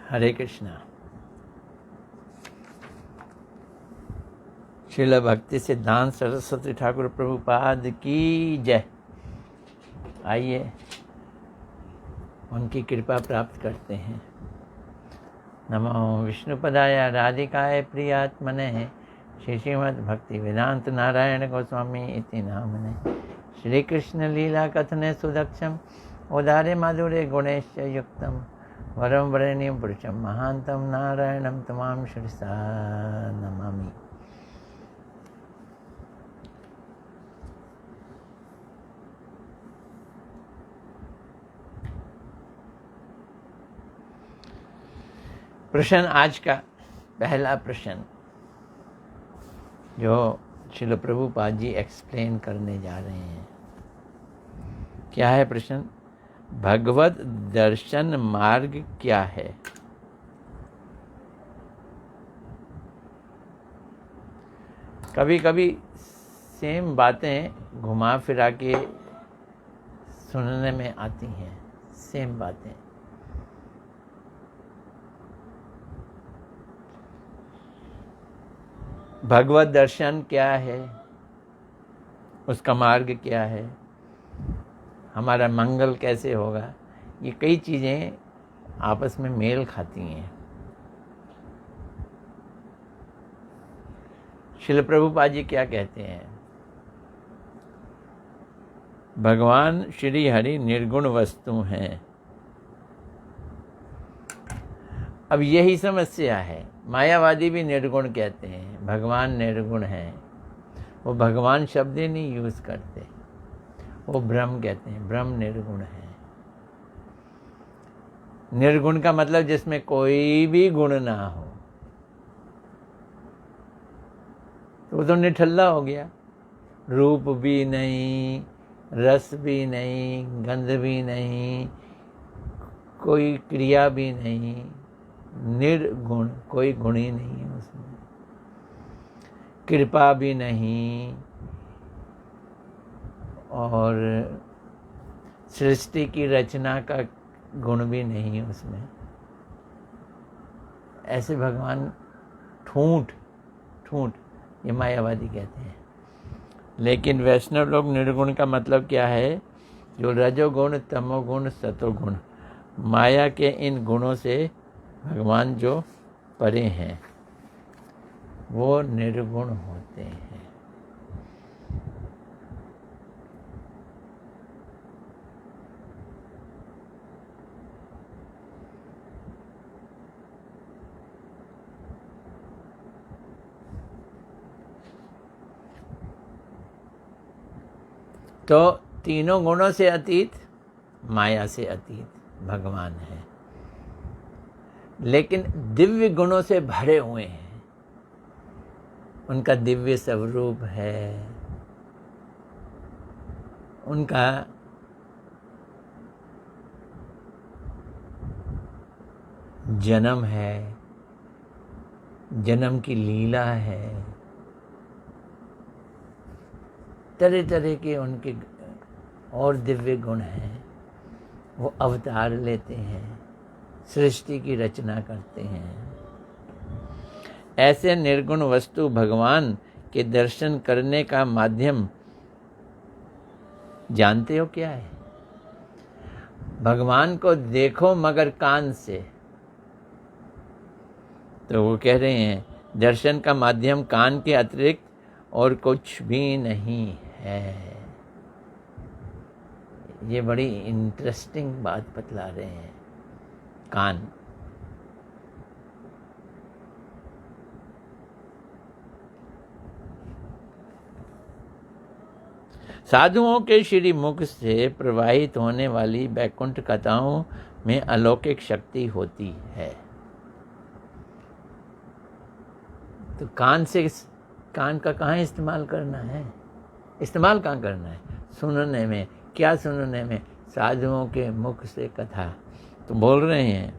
हरे कृष्णा। श्रील भक्ति सिद्धांत सरस्वती ठाकुर प्रभुपाद की जय। आइए उनकी कृपा प्राप्त करते हैं। नमो विष्णुपदाय राधिकाय प्रियात्मने श्रीमद् भक्ति वेदांत नारायण गोस्वामी इति नामने। श्री कृष्ण लीला कथने सुदक्षम उदारे माधुर्य गुणेश युक्तम वरम वरेण्यं पुरुषं महांतम नारायणं तमाम शिरसा नमामि। प्रश्न आज का पहला प्रश्न जो श्रील प्रभुपाद जी एक्सप्लेन करने जा रहे हैं, क्या है प्रश्न? भगवत दर्शन मार्ग क्या है? कभी कभी सेम बातें घुमा फिरा के सुनने में आती हैं, सेम बातें। भगवत दर्शन क्या है, उसका मार्ग क्या है, हमारा मंगल कैसे होगा, ये कई चीज़ें आपस में मेल खाती हैं। श्रील प्रभुपाद जी क्या कहते हैं? भगवान श्री हरि निर्गुण वस्तु हैं। अब यही समस्या है। मायावादी भी निर्गुण कहते हैं, भगवान निर्गुण है। वो भगवान शब्द ही नहीं यूज़ करते, वो ब्रह्म कहते हैं, ब्रह्म निर्गुण है। निर्गुण का मतलब जिसमें कोई भी गुण ना हो, तो वो तो निठल्ला हो गया। रूप भी नहीं, रस भी नहीं, गंध भी नहीं, कोई क्रिया भी नहीं, निर्गुण, कोई गुण ही नहीं है उसमें। कृपा भी नहीं और सृष्टि की रचना का गुण भी नहीं है उसमें। ऐसे भगवान ठूंठ ये मायावादी कहते हैं। लेकिन वैष्णव लोग निर्गुण का मतलब क्या है? जो रजोगुण, तमोगुण, सतोगुण, माया के इन गुणों से भगवान जो परे हैं वो निर्गुण होते हैं। तो तीनों गुणों से अतीत, माया से अतीत भगवान है, लेकिन दिव्य गुणों से भरे हुए हैं। उनका दिव्य स्वरूप है, उनका जन्म है, जन्म की लीला है, तरह तरह के उनके और दिव्य गुण हैं। वो अवतार लेते हैं, सृष्टि की रचना करते हैं। ऐसे निर्गुण वस्तु भगवान के दर्शन करने का माध्यम जानते हो क्या है? भगवान को देखो मगर कान से। तो वो कह रहे हैं दर्शन का माध्यम कान के अतिरिक्त और कुछ भी नहीं है। ये बड़ी इंटरेस्टिंग बात बतला रहे हैं। कान, साधुओं के श्री मुख से प्रवाहित होने वाली वैकुंठ कथाओं में अलौकिक शक्ति होती है। तो कान का कहाँ इस्तेमाल करना है? इस्तेमाल कहाँ करना है? सुनने में। क्या सुनने में? साधुओं के मुख से कथा। तो बोल रहे हैं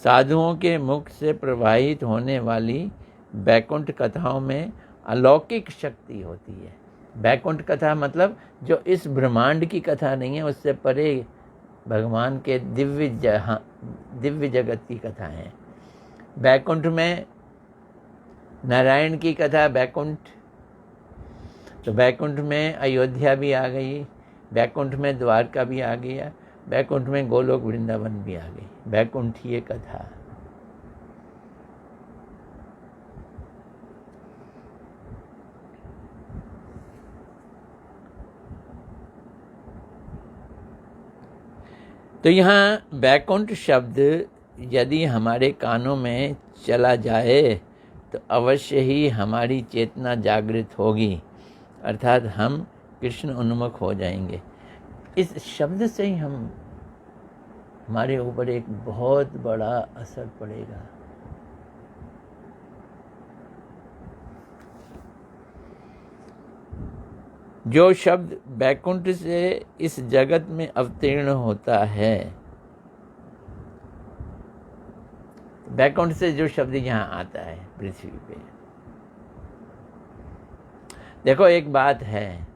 साधुओं के मुख से प्रवाहित होने वाली वैकुंठ कथाओं में अलौकिक शक्ति होती है। वैकुंठ कथा मतलब जो इस ब्रह्मांड की कथा नहीं है, उससे परे भगवान के दिव्य जगत की कथा है। बैकुंठ में नारायण की कथा, बैकुंठ, तो बैकुंठ में अयोध्या भी आ गई, बैकुंठ में द्वारका भी आ गया, बैकुंठ में गोलोक वृंदावन भी आ गई। बैकुंठीय कथा। तो यहाँ बैकुंठ शब्द यदि हमारे कानों में चला जाए तो अवश्य ही हमारी चेतना जागृत होगी, अर्थात हम कृष्ण उन्मुख हो जाएंगे। इस शब्द से ही हमारे ऊपर एक बहुत बड़ा असर पड़ेगा। जो शब्द बैकुंठ से इस जगत में अवतीर्ण होता है, बैकुंठ से जो शब्द यहाँ आता है पृथ्वी पे, देखो एक बात है,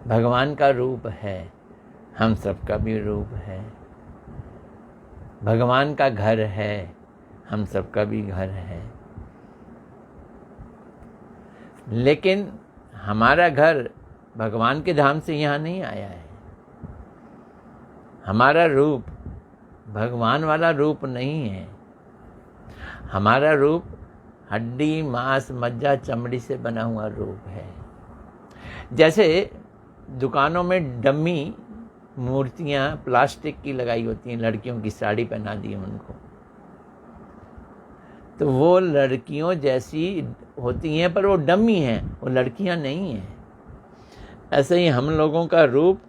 भगवान का रूप है, हम सबका भी रूप है। भगवान का घर है, हम सबका भी घर है। लेकिन हमारा घर भगवान के धाम से यहाँ नहीं आया है। हमारा रूप भगवान वाला रूप नहीं है। हमारा रूप हड्डी मांस मज्जा चमड़ी से बना हुआ रूप है। जैसे दुकानों में डम्मी मूर्तियाँ प्लास्टिक की लगाई होती हैं, लड़कियों की साड़ी पहना दी उनको, तो वो लड़कियों जैसी होती हैं, पर वो डम्मी हैं, वो लड़कियां नहीं हैं। ऐसे ही हम लोगों का रूप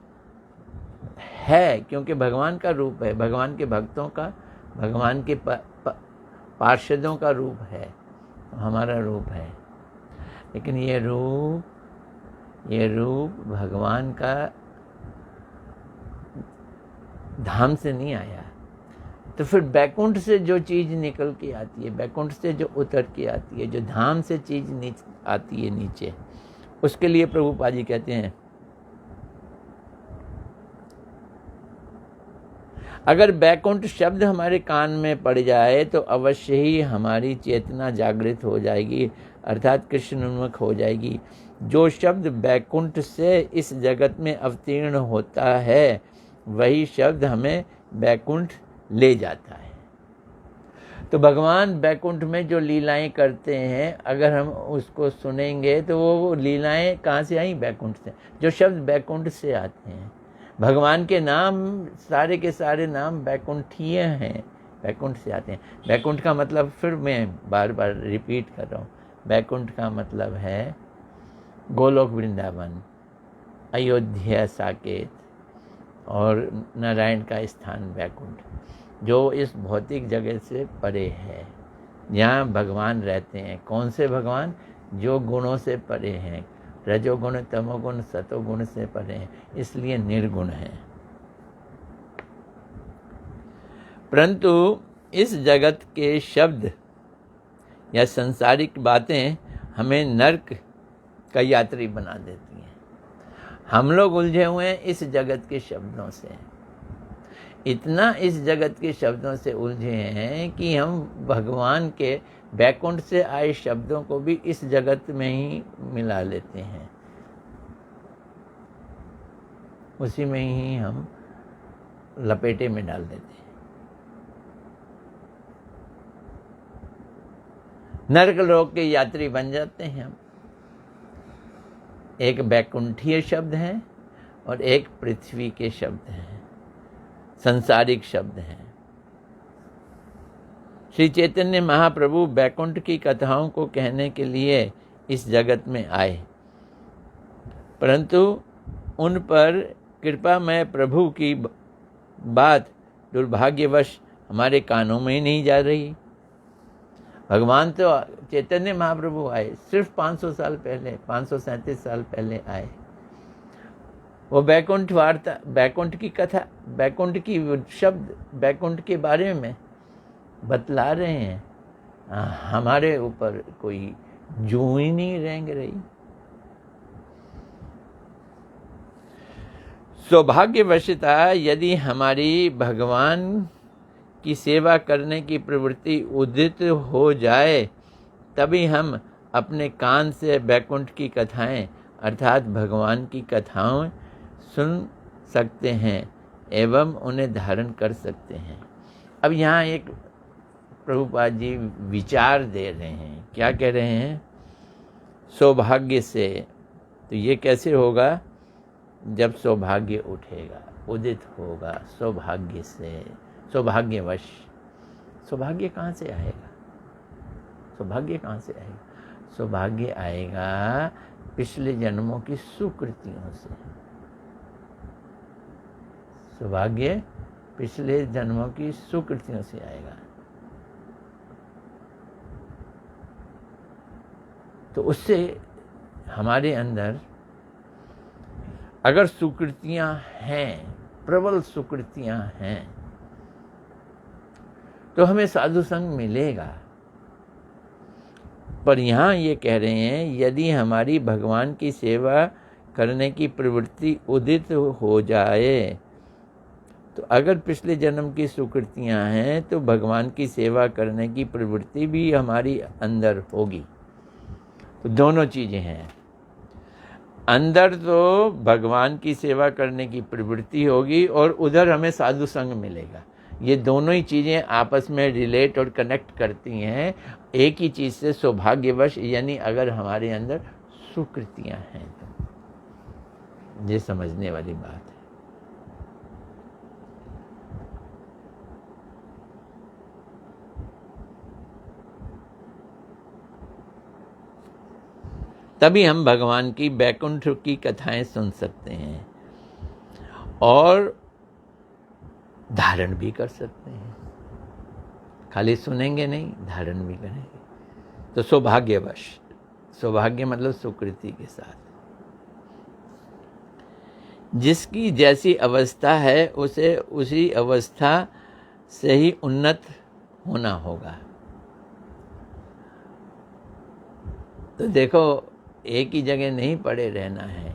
है, क्योंकि भगवान का रूप है, भगवान के भक्तों का, भगवान के पार्षदों का रूप है, हमारा रूप है। लेकिन ये रूप भगवान का धाम से नहीं आया। तो फिर बैकुंठ से जो चीज़ निकल के आती है, बैकुंठ से जो उतर के आती है, जो धाम से चीज़ आती है नीचे, उसके लिए प्रभुपाद जी कहते हैं, अगर बैकुंठ शब्द हमारे कान में पड़ जाए तो अवश्य ही हमारी चेतना जागृत हो जाएगी, अर्थात कृष्ण उन्मुख हो जाएगी। जो शब्द बैकुंठ से इस जगत में अवतीर्ण होता है, वही शब्द हमें बैकुंठ ले जाता है। तो भगवान बैकुंठ में जो लीलाएं करते हैं, अगर हम उसको सुनेंगे तो वो लीलाएं कहाँ से आई? बैकुंठ से। जो शब्द बैकुंठ से आते हैं, भगवान के नाम सारे के सारे नाम बैकुंठीय हैं, बैकुंठ से आते हैं। बैकुंठ का मतलब, फिर मैं बार बार रिपीट कर रहा हूँ, बैकुंठ का मतलब है गोलोक वृंदावन, अयोध्या साकेत और नारायण का स्थान बैकुंठ, जो इस भौतिक जगत से परे है, यहाँ भगवान रहते हैं। कौन से भगवान? जो गुणों से परे हैं, रजोगुण तमोगुण सतोगुण से परे हैं, इसलिए निर्गुण है। परंतु इस जगत के शब्द या सांसारिक बातें हमें नरक का यात्री बना देती हैं। हम लोग उलझे हुए हैं इस जगत के शब्दों से, इतना इस जगत के शब्दों से उलझे हैं कि हम भगवान के बैकुंठ से आए शब्दों को भी इस जगत में ही मिला लेते हैं, उसी में ही हम लपेटे में डाल देते हैं। नरक लोक के यात्री बन जाते हैं हम। एक बैकुंठीय शब्द है और एक पृथ्वी के शब्द हैं, संसारिक शब्द हैं। श्री चैतन्य महाप्रभु बैकुंठ की कथाओं को कहने के लिए इस जगत में आए, परंतु उन पर कृपामय प्रभु की बात दुर्भाग्यवश हमारे कानों में ही नहीं जा रही। भगवान तो चैतन्य महाप्रभु आए सिर्फ 500 साल पहले, 537 साल पहले आए। वो बैकुंठ वार्ता, बैकुंठ की कथा, बैकुंठ की शब्द, बैकुंठ के बारे में बतला रहे हैं। हमारे ऊपर कोई जूं ही नहीं रेंग रही। सौभाग्यवशतः यदि हमारी भगवान की सेवा करने की प्रवृत्ति उदित हो जाए, तभी हम अपने कान से वैकुंठ की कथाएं अर्थात भगवान की कथाओं सुन सकते हैं एवं उन्हें धारण कर सकते हैं। अब यहाँ एक प्रभुपाद जी विचार दे रहे हैं। क्या कह रहे हैं? सौभाग्य से, तो ये कैसे होगा? जब सौभाग्य उठेगा, उदित होगा सौभाग्य से, सौभाग्यवश। सौभाग्य कहाँ से आएगा? सौभाग्य कहाँ से आएगा? सौभाग्य आएगा पिछले जन्मों की सुकृतियों से। सौभाग्य पिछले जन्मों की सुकृतियों से आएगा। तो उससे हमारे अंदर अगर सुकृतियां हैं, प्रबल सुकृतियां हैं, तो हमें साधु संग मिलेगा। पर यहाँ ये कह रहे हैं, यदि हमारी भगवान की सेवा करने की प्रवृत्ति उदित हो जाए, तो अगर पिछले जन्म की सुकृतियां हैं तो भगवान की सेवा करने की प्रवृत्ति भी हमारी अंदर होगी। तो दोनों चीज़ें हैं। अंदर तो भगवान की सेवा करने की प्रवृत्ति होगी और उधर हमें साधु संग मिलेगा। ये दोनों ही चीज़ें आपस में रिलेट और कनेक्ट करती हैं एक ही चीज़ से, सौभाग्यवश, यानी अगर हमारे अंदर सुकृतियां हैं तो। ये समझने वाली बात है। तभी हम भगवान की वैकुंठ की कथाएं सुन सकते हैं और धारण भी कर सकते हैं। खाली सुनेंगे नहीं, धारण भी करेंगे। तो सौभाग्यवश, सौभाग्य मतलब सुकृति के साथ। जिसकी जैसी अवस्था है उसे उसी अवस्था से ही उन्नत होना होगा। तो देखो, एक ही जगह नहीं पड़े रहना है,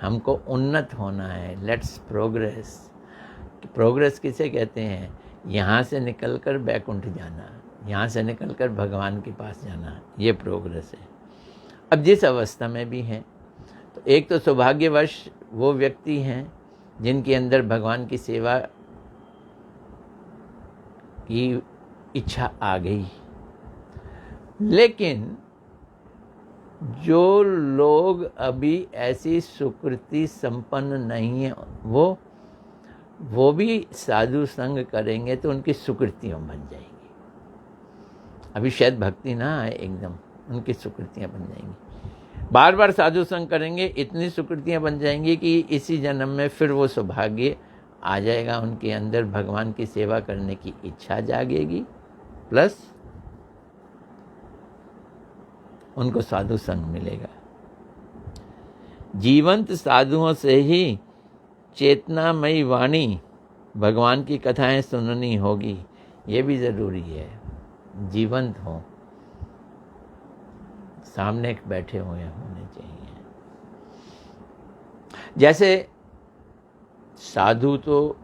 हमको उन्नत होना है। Let's progress. प्रोग्रेस किसे कहते हैं? यहाँ से निकलकर बैकुंठ जाना, यहाँ से निकलकर भगवान के पास जाना, ये प्रोग्रेस है। अब जिस अवस्था में भी हैं, तो एक तो सौभाग्यवश वो व्यक्ति हैं जिनके अंदर भगवान की सेवा की इच्छा आ गई। लेकिन जो लोग अभी ऐसी सुकृति संपन्न नहीं है, वो भी साधु संग करेंगे तो उनकी सुकृतियाँ बन जाएंगी। अभी शायद भक्ति ना आए एकदम, उनकी सुकृतियाँ बन जाएंगी। बार बार साधु संग करेंगे, इतनी सुकृतियाँ बन जाएंगी कि इसी जन्म में फिर वो सौभाग्य आ जाएगा। उनके अंदर भगवान की सेवा करने की इच्छा जागेगी, प्लस उनको साधु संग मिलेगा। जीवंत साधुओं से ही चेतनामयी वाणी, भगवान की कथाएं सुननी होगी। ये भी ज़रूरी है, जीवंत हो, सामने बैठे हुए होने चाहिए। जैसे साधु तो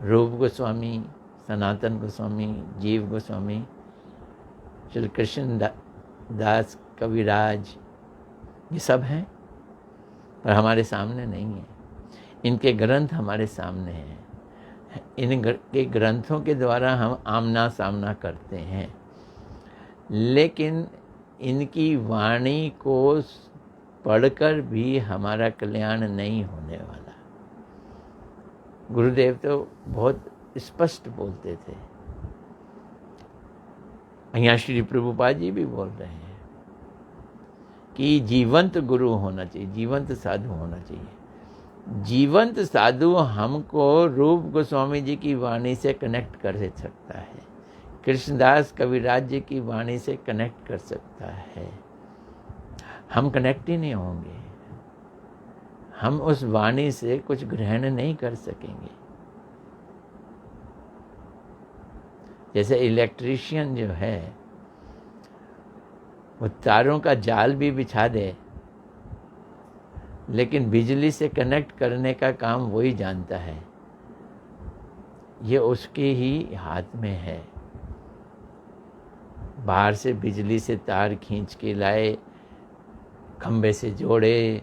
रूप गोस्वामी, सनातन गोस्वामी, जीव गोस्वामी, श्री कृष्ण दास, कविराज, ये सब हैं, पर हमारे सामने नहीं है। इनके ग्रंथ हमारे सामने हैं। इनके ग्रंथों के द्वारा हम आमना सामना करते हैं, लेकिन इनकी वाणी को पढ़कर भी हमारा कल्याण नहीं होने वाला। गुरुदेव तो बहुत स्पष्ट बोलते थे। यहाँ श्री प्रभुपाद जी भी बोल रहे हैं कि जीवंत गुरु होना चाहिए, जीवंत साधु होना चाहिए। जीवंत साधु हमको रूप गोस्वामी जी की वाणी से कनेक्ट कर सकता है, कृष्णदास कविराज जी की वाणी से कनेक्ट कर सकता है। हम कनेक्ट ही नहीं होंगे, हम उस वाणी से कुछ ग्रहण नहीं कर सकेंगे। जैसे इलेक्ट्रीशियन जो है, वो तारों का जाल भी बिछा दे, लेकिन बिजली से कनेक्ट करने का काम वही जानता है, ये उसके ही हाथ में है। बाहर से बिजली से तार खींच के लाए, खंबे से जोड़े,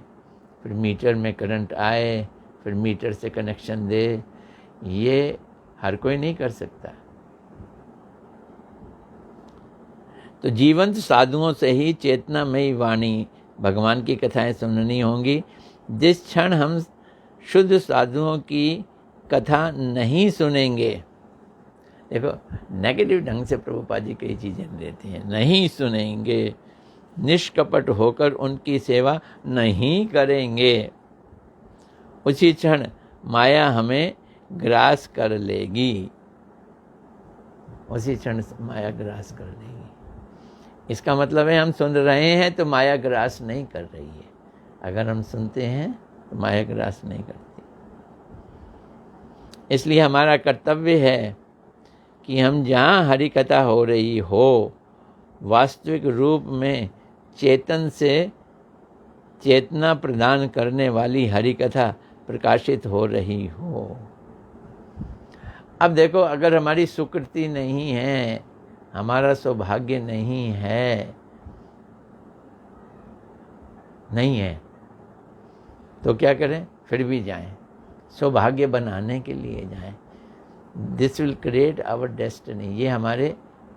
फिर मीटर में करंट आए, फिर मीटर से कनेक्शन दे, ये हर कोई नहीं कर सकता। तो जीवंत साधुओं से ही चेतनामयी वाणी, भगवान की कथाएं सुननी होंगी। जिस क्षण हम शुद्ध साधुओं की कथा नहीं सुनेंगे, देखो नेगेटिव ढंग से प्रभुपाद जी कई चीज़ें देते हैं, नहीं सुनेंगे, निष्कपट होकर उनकी सेवा नहीं करेंगे, उसी क्षण माया हमें ग्रास कर लेगी, उसी क्षण माया ग्रास कर लेगी। इसका मतलब है हम सुन रहे हैं तो माया ग्रास नहीं कर रही है, अगर हम सुनते हैं तो माया ग्रास नहीं करती। इसलिए हमारा कर्तव्य है कि हम जहाँ हरि कथा हो रही हो, वास्तविक रूप में चेतन से चेतना प्रदान करने वाली हरि कथा प्रकाशित हो रही हो। अब देखो, अगर हमारी सुकृति नहीं है, हमारा सौभाग्य नहीं है, तो क्या करें? फिर भी जाएं, सौभाग्य बनाने के लिए जाएं। This will create our destiny, ये हमारे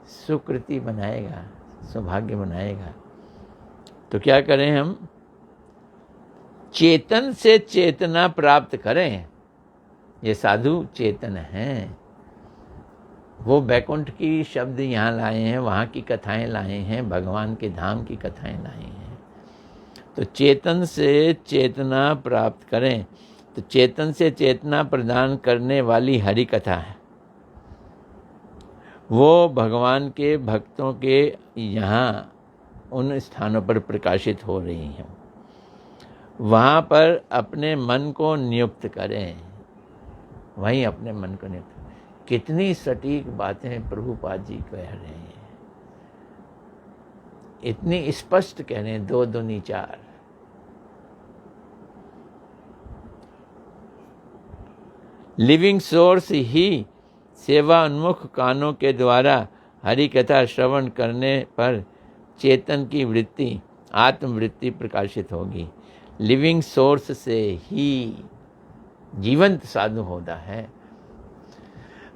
सुकृति बनाएगा, सौभाग्य बनाएगा। तो क्या करें? हम चेतन से चेतना प्राप्त करें। ये साधु चेतन हैं, वो बैकुंठ की शब्द यहाँ लाए हैं, वहाँ की कथाएं लाए हैं, भगवान के धाम की कथाएं लाए हैं। तो चेतन से चेतना प्राप्त करें। तो चेतन से चेतना प्रदान करने वाली हरि कथा है, वो भगवान के भक्तों के यहाँ उन स्थानों पर प्रकाशित हो रही हैं। वहाँ पर अपने मन को नियुक्त करें, वहीं अपने मन को नियुक्त। कितनी सटीक बातें प्रभुपाद जी कह रहे हैं, इतनी स्पष्ट कह रहे हैं, 2 दूनी 4। लिविंग सोर्स ही सेवा उन्मुख कानों के द्वारा हरि कथा श्रवण करने पर चेतन की वृत्ति, आत्मवृत्ति प्रकाशित होगी। लिविंग सोर्स से ही जीवंत साधु होता है।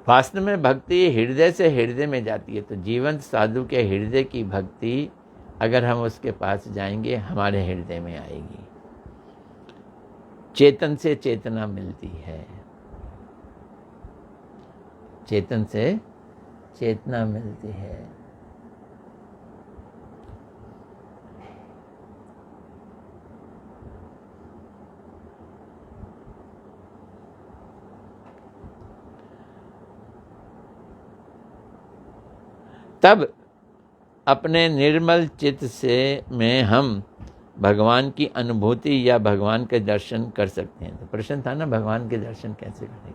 वास्तव में भक्ति हृदय से हृदय में जाती है। तो जीवंत साधु के हृदय की भक्ति अगर हम उसके पास जाएंगे, हमारे हृदय में आएगी। चेतन से चेतना मिलती है, चेतन से चेतना मिलती है। तब अपने निर्मल चित्त से में हम भगवान की अनुभूति या भगवान के दर्शन कर सकते हैं। तो प्रश्न था ना, भगवान के दर्शन कैसे करेंगे?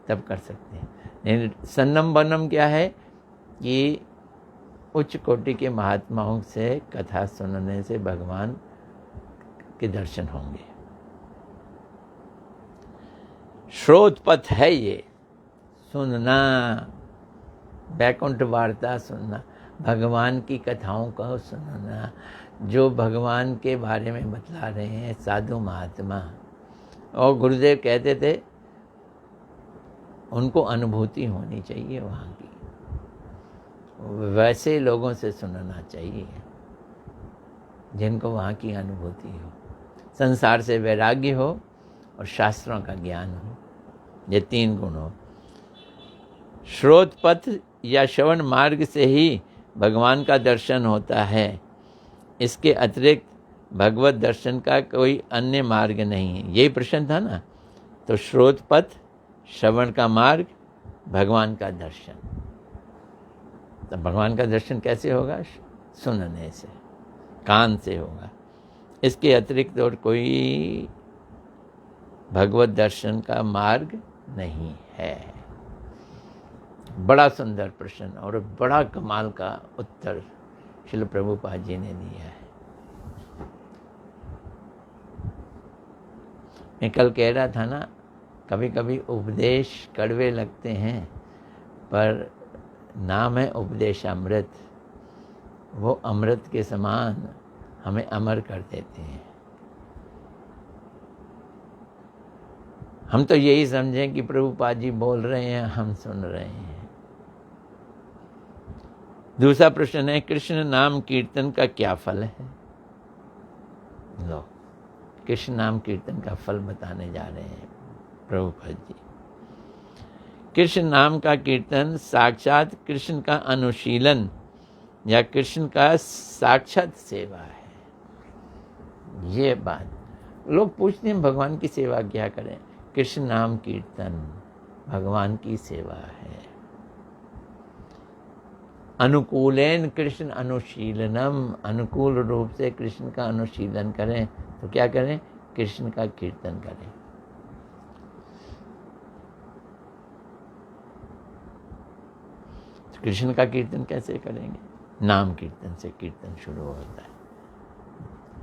तब कर सकते हैं। नहीं, सन्नम बनम क्या है कि उच्च कोटि के महात्माओं से कथा सुनने से भगवान के दर्शन होंगे। श्रोतपथ है ये, सुनना, बैकुंठ वार्ता सुनना, भगवान की कथाओं को सुनना, जो भगवान के बारे में बतला रहे हैं साधु महात्मा। और गुरुदेव कहते थे उनको अनुभूति होनी चाहिए वहाँ की, वैसे लोगों से सुनना चाहिए जिनको वहाँ की अनुभूति हो, संसार से वैराग्य हो और शास्त्रों का ज्ञान हो, ये 3 गुण हो। श्रोतपथ या श्रवण मार्ग से ही भगवान का दर्शन होता है। इसके अतिरिक्त भगवत दर्शन का कोई अन्य मार्ग नहीं है। यही प्रश्न था ना। तो श्रोतपथ, श्रवण का मार्ग, भगवान का दर्शन। तो भगवान का दर्शन कैसे होगा? सुनने से, कान से होगा। इसके अतिरिक्त और कोई भगवत दर्शन का मार्ग नहीं है। बड़ा सुंदर प्रश्न और बड़ा कमाल का उत्तर श्रील प्रभुपाद जी ने दिया है। मैं कल कह रहा था ना, कभी कभी उपदेश कड़वे लगते हैं, पर नाम है उपदेश अमृत। वो अमृत के समान हमें अमर कर देते हैं। हम तो यही समझें कि प्रभुपाद जी बोल रहे हैं, हम सुन रहे हैं। दूसरा प्रश्न है, कृष्ण नाम कीर्तन का क्या फल है? लो, कृष्ण नाम कीर्तन का फल बताने जा रहे हैं प्रभुपाद जी। कृष्ण नाम का कीर्तन साक्षात कृष्ण का अनुशीलन या कृष्ण का साक्षात सेवा है। ये बात लोग पूछते हैं, भगवान की सेवा क्या करें? कृष्ण नाम कीर्तन भगवान की सेवा है। अनुकूलेन कृष्ण अनुशीलनम, अनुकूल रूप से कृष्ण का अनुशीलन करें तो क्या करें? कृष्ण का कीर्तन करें। तो कृष्ण का कीर्तन कैसे करेंगे? नाम कीर्तन से कीर्तन शुरू होता है।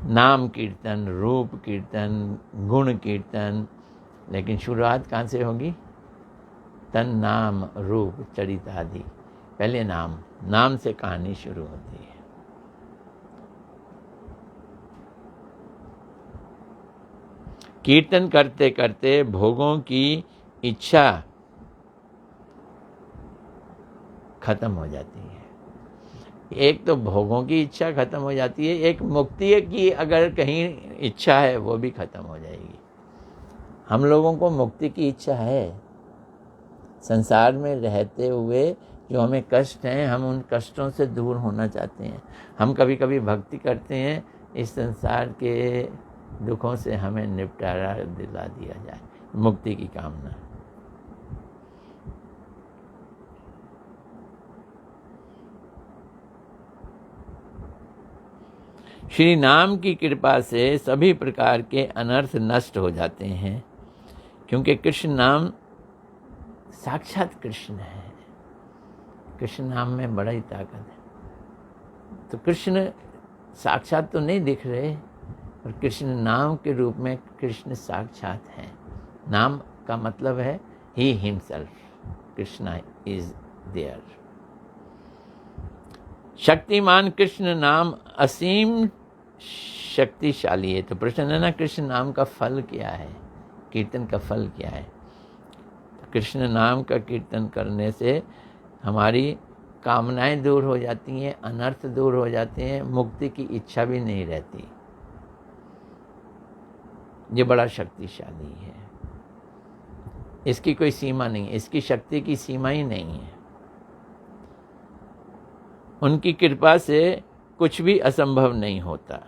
नाम कीर्तन, रूप कीर्तन, गुण कीर्तन, लेकिन शुरुआत कहाँ से होगी? तन नाम रूप चरित आदि। पहले नाम से कहानी शुरू होती है। कीर्तन करते करते भोगों की इच्छा खत्म हो जाती है। एक तो भोगों की इच्छा खत्म हो जाती है, एक मुक्ति की अगर कहीं इच्छा है वो भी खत्म हो जाएगी। हम लोगों को मुक्ति की इच्छा है। संसार में रहते हुए जो हमें कष्ट हैं, हम उन कष्टों से दूर होना चाहते हैं। हम कभी कभी भक्ति करते हैं, इस संसार के दुखों से हमें निपटारा दिला दिया जाए, मुक्ति की कामना। श्री नाम की कृपा से सभी प्रकार के अनर्थ नष्ट हो जाते हैं, क्योंकि कृष्ण नाम साक्षात कृष्ण है। कृष्ण नाम में बड़ा ही ताकत है। तो कृष्ण साक्षात तो नहीं दिख रहे, पर कृष्ण नाम के रूप में कृष्ण साक्षात हैं। नाम का मतलब है he himself, Krishna is there. शक्तिमान कृष्ण नाम असीम शक्तिशाली है। तो प्रश्न है ना, कृष्ण नाम का फल क्या है? कीर्तन का फल क्या है? तो कृष्ण नाम का कीर्तन करने से हमारी कामनाएं दूर हो जाती हैं, अनर्थ दूर हो जाते हैं, मुक्ति की इच्छा भी नहीं रहती। ये बड़ा शक्तिशाली है, इसकी कोई सीमा नहीं, इसकी शक्ति की सीमा ही नहीं है। उनकी कृपा से कुछ भी असंभव नहीं होता।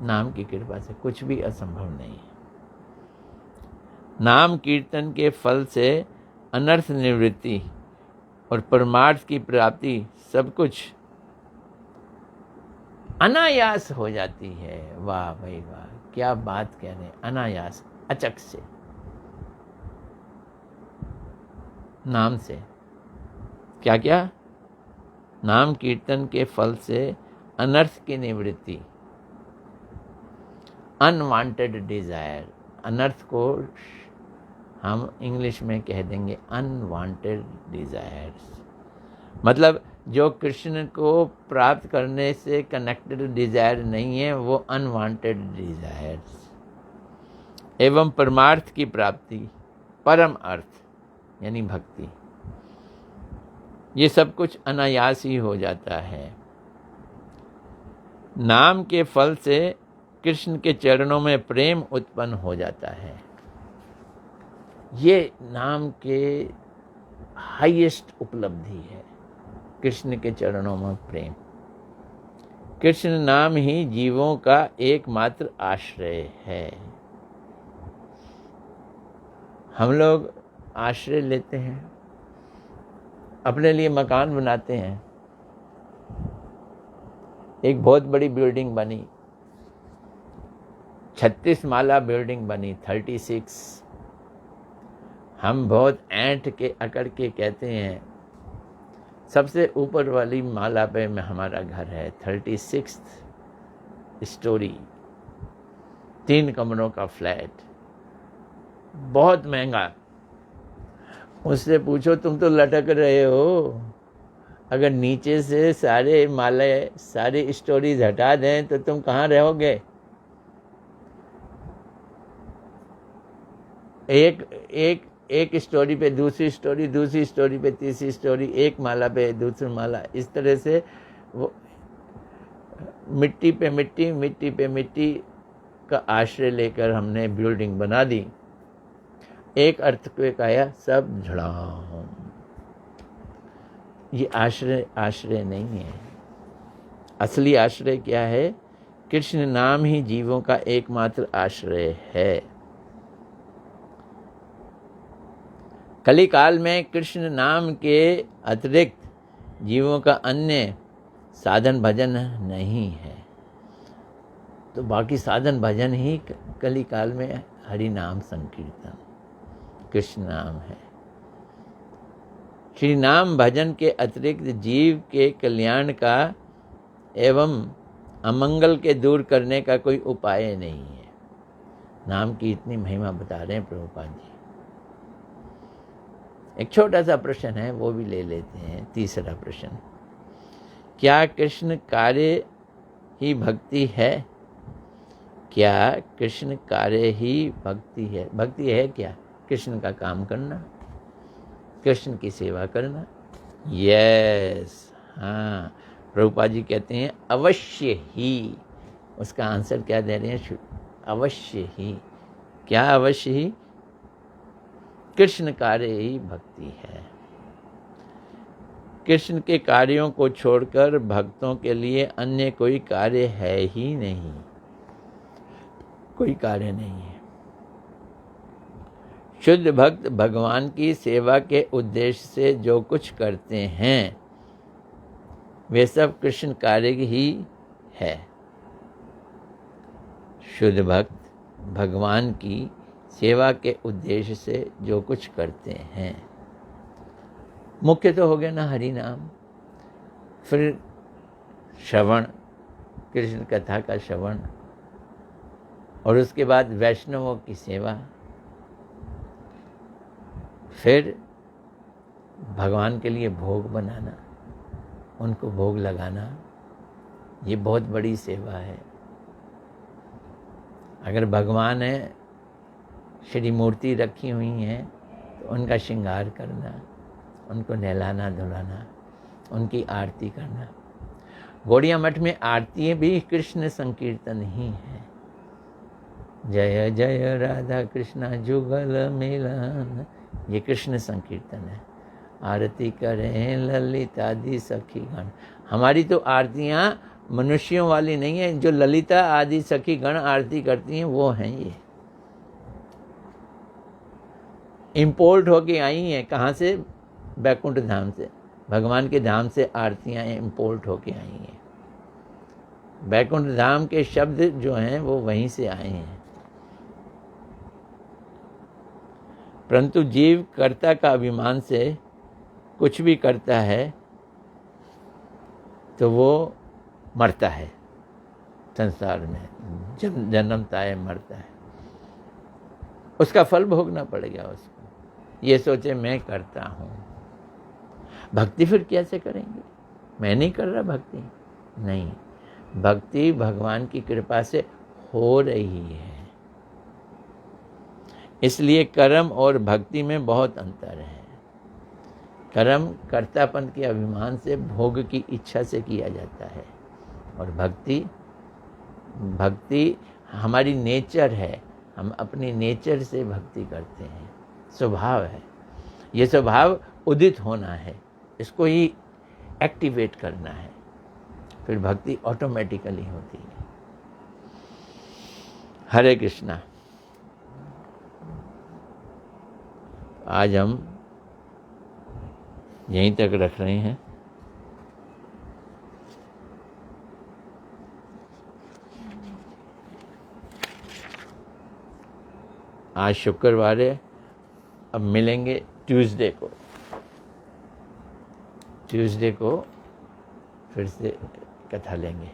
नाम की कृपा से कुछ भी असंभव नहीं है। नाम कीर्तन के फल से अनर्थ निवृत्ति और परमार्थ की प्राप्ति सब कुछ अनायास हो जाती है। वाह भाई वाह, क्या बात कह रहे हैं। अनायास, अचक से, नाम से। क्या क्या? नाम कीर्तन के फल से अनर्थ की निवृत्ति, अनवांटेड डिजायर। अनर्थ को हम इंग्लिश में कह देंगे अनवांटेड डिजायर्स। मतलब जो कृष्ण को प्राप्त करने से कनेक्टेड डिजायर नहीं है, वो अनवांटेड डिजायर्स। एवं परमार्थ की प्राप्ति, परम अर्थ यानी भक्ति, ये सब कुछ अनायास ही हो जाता है। नाम के फल से कृष्ण के चरणों में प्रेम उत्पन्न हो जाता है। ये नाम के हाईएस्ट उपलब्धि है, कृष्ण के चरणों में प्रेम। कृष्ण नाम ही जीवों का एकमात्र आश्रय है। हम लोग आश्रय लेते हैं, अपने लिए मकान बनाते हैं। एक बहुत बड़ी बिल्डिंग बनी, 36 माला बिल्डिंग बनी, 36। हम बहुत ऐंठ के अकड़ के कहते हैं सबसे ऊपर वाली माला पे में हमारा घर है, 36th स्टोरी। 3 कमरों का फ्लैट, बहुत महंगा। उससे पूछो तुम तो लटक रहे हो, अगर नीचे से सारे माले, सारी स्टोरीज हटा दें तो तुम कहाँ रहोगे? एक स्टोरी पे दूसरी स्टोरी, दूसरी स्टोरी पे तीसरी स्टोरी, एक माला पे दूसरी माला, इस तरह से वो मिट्टी पे मिट्टी, मिट्टी पे मिट्टी का आश्रय लेकर हमने बिल्डिंग बना दी। एक अर्थक्वेक आया, सब झड़ाम। ये आश्रय नहीं है। असली आश्रय क्या है? कृष्ण नाम ही जीवों का एकमात्र आश्रय है। कली काल में कृष्ण नाम के अतिरिक्त जीवों का अन्य साधन भजन नहीं है, तो बाकी साधन भजन ही कली काल में हरि नाम संकीर्तन, कृष्ण नाम है। श्री नाम भजन के अतिरिक्त जीव के कल्याण का एवं अमंगल के दूर करने का कोई उपाय नहीं है। नाम की इतनी महिमा बता रहे हैं प्रभुपाद जी। एक छोटा सा प्रश्न है, वो भी ले लेते हैं। तीसरा प्रश्न, क्या कृष्ण कार्य ही भक्ति है? क्या कृष्ण कार्य ही भक्ति है? भक्ति है क्या? कृष्ण का काम करना, कृष्ण की सेवा करना। यस, हाँ, प्रभुपाद जी कहते हैं अवश्य ही। उसका आंसर क्या दे रहे हैं? अवश्य ही। क्या अवश्य ही? कृष्ण कार्य ही भक्ति है। कृष्ण के कार्यों को छोड़कर भक्तों के लिए अन्य कोई कार्य है ही नहीं, कोई कार्य नहीं है। शुद्ध भक्त भगवान की सेवा के उद्देश्य से जो कुछ करते हैं वे सब कृष्ण कार्य ही है। शुद्ध भक्त भगवान की सेवा के उद्देश्य से जो कुछ करते हैं, मुख्य तो हो गया ना हरि नाम, फिर श्रवण, कृष्ण कथा का श्रवण, और उसके बाद वैष्णवों की सेवा, फिर भगवान के लिए भोग बनाना, उनको भोग लगाना। ये बहुत बड़ी सेवा है। अगर भगवान है, श्री मूर्ति रखी हुई हैं, तो उनका श्रृंगार करना, उनको नहलाना धुलाना, उनकी आरती करना। गौड़िया मठ में आरती भी कृष्ण संकीर्तन ही है। जय जय राधा कृष्णा जुगल मिलन, ये कृष्ण संकीर्तन है। आरती करें ललितादि सखी गण। हमारी तो आरतियां मनुष्यों वाली नहीं है, जो ललिता आदि सखी गण आरती करती हैं वो हैं ये। इंपोर्ट होके आई हैं। कहाँ से? बैकुंठ धाम से, भगवान के धाम से आरतियां इंपोर्ट होके आई हैं। बैकुंठ धाम के शब्द जो हैं वो वहीं से आए हैं। परंतु जीव कर्ता का अभिमान से कुछ भी करता है तो वो मरता है संसार में, जब जन्मता है मरता है, उसका फल भोगना पड़ेगा उसको। ये सोचे मैं करता हूँ। भक्ति फिर कैसे करेंगे? मैं नहीं कर रहा भक्ति, नहीं, भक्ति भगवान की कृपा से हो रही है। इसलिए कर्म और भक्ति में बहुत अंतर है। कर्म कर्तापन के अभिमान से, भोग की इच्छा से किया जाता है, और भक्ति हमारी नेचर है। हम अपनी नेचर से भक्ति करते हैं, स्वभाव है। ये स्वभाव उदित होना है, इसको ही एक्टिवेट करना है, फिर भक्ति ऑटोमेटिकली होती है। हरे कृष्णा। आज हम यहीं तक रख रहे हैं। आज शुक्रवार है, अब मिलेंगे ट्यूसडे को फिर से कथा लेंगे।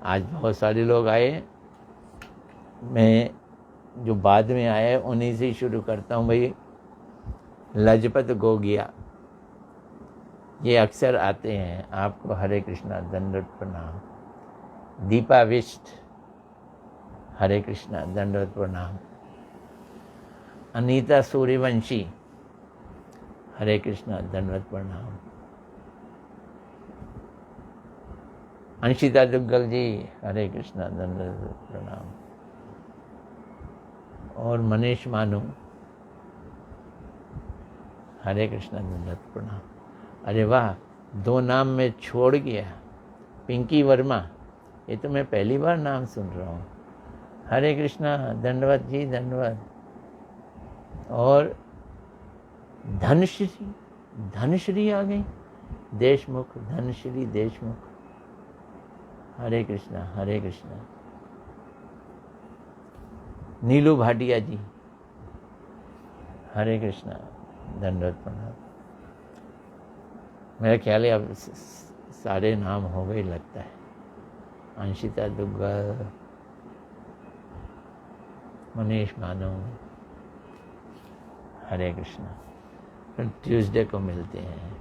आज बहुत सारे लोग आए, मैं जो बाद में आए उन्हीं से शुरू करता हूँ। भाई लजपत गोगिया, ये अक्सर आते हैं। आपको हरे कृष्णा, दंडवत प्रणाम। दीपा विष्ट, हरे कृष्णा, दंडवत प्रणाम। अनीता सूर्यवंशी, हरे कृष्णा, दंडवत प्रणाम। अंशिता दुग्गल जी, हरे कृष्णा, दंडवत प्रणाम। और मनीष मानू, हरे कृष्णा, दंडवत प्रणाम। अरे वाह, 2 नाम में छोड़ गया। पिंकी वर्मा, ये तो मैं पहली बार नाम सुन रहा हूँ। हरे कृष्णा, दंडवत जी, दंडवत। और धनश्री, धनश्री आ गई, देशमुख, धनश्री देशमुख, हरे कृष्णा, हरे कृष्णा। नीलू भाटिया जी, हरे कृष्णा, दंडवत प्रणाम। मेरा ख्याल है अब सारे नाम हो गए लगता है। अंशिता दुग्गल, मनीष मानव, हरे कृष्णा। फिर ट्यूसडे को मिलते हैं।